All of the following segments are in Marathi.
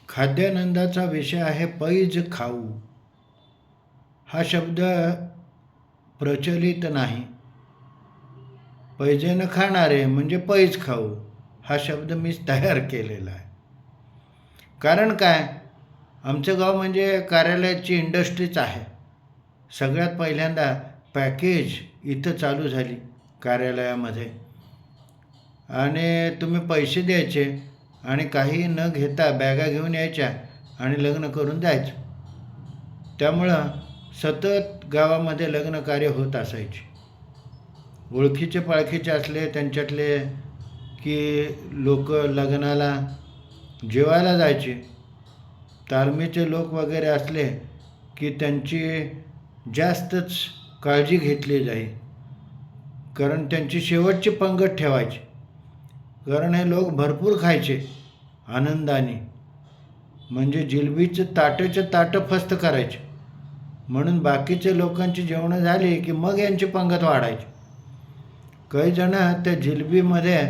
खाद्यानंदाचा विषय आहे पैज खाऊ. हा शब्द प्रचलित नाही. पैजेनं खाणारे म्हणजे पैज खाऊ हा शब्द मीच तयार केलेला आहे. कारण काय, आमचं गाव म्हणजे कार्यालयाची इंडस्ट्रीच आहे. सगळ्यात पहिल्यांदा पॅकेज इथं चालू झाली कार्यालयामध्ये. आणि तुम्ही पैसे द्यायचे आणि काही न घेता बॅगा घेऊन यायच्या आणि लग्न करून जायचं. त्यामुळं सतत गावामध्ये लग्न कार्य होत असायचे. ओळखीचे पाळखीचे असले त्यांच्यातले की लोक लग्नाला जेवायला जायचे. तालमीचे लोक वगैरे असले की त्यांची जास्तच काळजी घेतली जाई, कारण त्यांची शेवटची पंगत ठेवायची. कारण हे लोक भरपूर खायचे आनंदाने, म्हणजे जिलबीचं ताटं फस्त करायचे. म्हणून बाकीच्या लोकांची जेवणं झाली की मग यांची पंगत वाढायची. काही जण त्या जिलबीमध्ये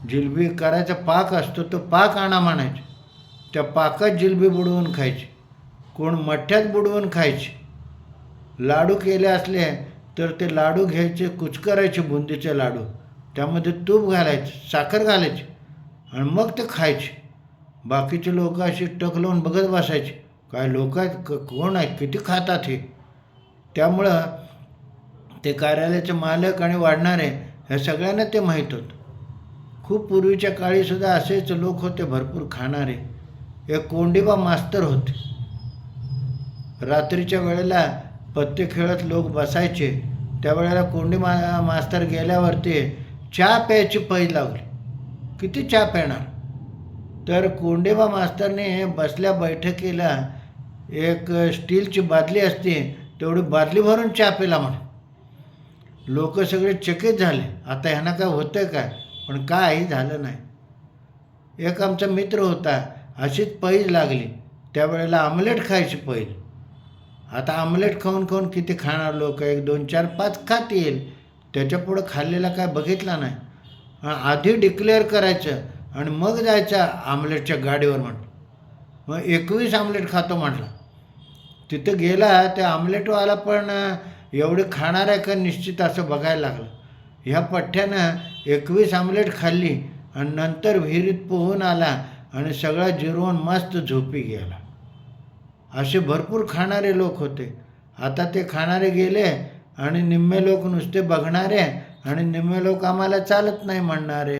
जिलबी करायचा पाक असतो तो पाक आणा म्हणायचे. त्या पाकात जिलबी बुडवून खायची. कोण मठ्ठ्यात बुडवून खायची. लाडू केले असले तर ते लाडू घ्यायचे, कुचकरायचे बुंदीचे लाडू, त्यामध्ये तूप घालायचे, साखर घालायची आणि मग ते खायचे. बाकीचे लोक अशी टक लावून बघत बसायचे, काय लोक आहेत, कोण आहेत, किती खातात हे. त्यामुळं ते कार्यालयाचे मालक आणि वाढणारे ह्या सगळ्यांना ते माहीत होतं. खूप पूर्वीच्या काळीसुद्धा असेच लोक होते भरपूर खाणारे. एक कोंडीबा मास्तर होते. रात्रीच्या वेळेला पत्ते खेळत लोक बसायचे. त्यावेळेला मास्तर गेल्यावरती चहा प्यायची पैज लावली. किती चहा प्याणार. तर कोंडेबा मास्तरने बसल्या बैठकीला एक स्टीलची बादली असते तेवढी बादली भरून चहा प्याला म्हणून. लोक सगळे चकित झाले, आता ह्यांना काय होतं काय, पण काही झालं नाही. एक आमचा मित्र होता, अशीच पैज लागली. त्यावेळेला आमलेट खायची पैज. आता आमलेट खाऊन खाऊन किती खाणार लोक, 1 2 4 5 खातील, त्याच्यापुढं खाल्लेला काय बघितला नाही. आधी डिक्लेअर करायचं आणि मग जायचं आमलेटच्या गाडीवर म्हटलं. मग 21 आमलेट खातो म्हटलं. तिथं गेला त्या आमलेटवाला पण एवढे खाणार आहे का निश्चित असं बघायला लागलं. ह्या पठ्ठ्यानं 21 आमलेट खाल्ली आणि नंतर विहिरीत पोहून आला आणि सगळा जिरवून मस्त झोपी गेला. असे भरपूर खाणारे लोक होते. आता ते खाणारे गेले आणि निम्मे लोक नुसते बघणारे आणि निम्मे लोक आम्हाला चालत नाही म्हणणारे.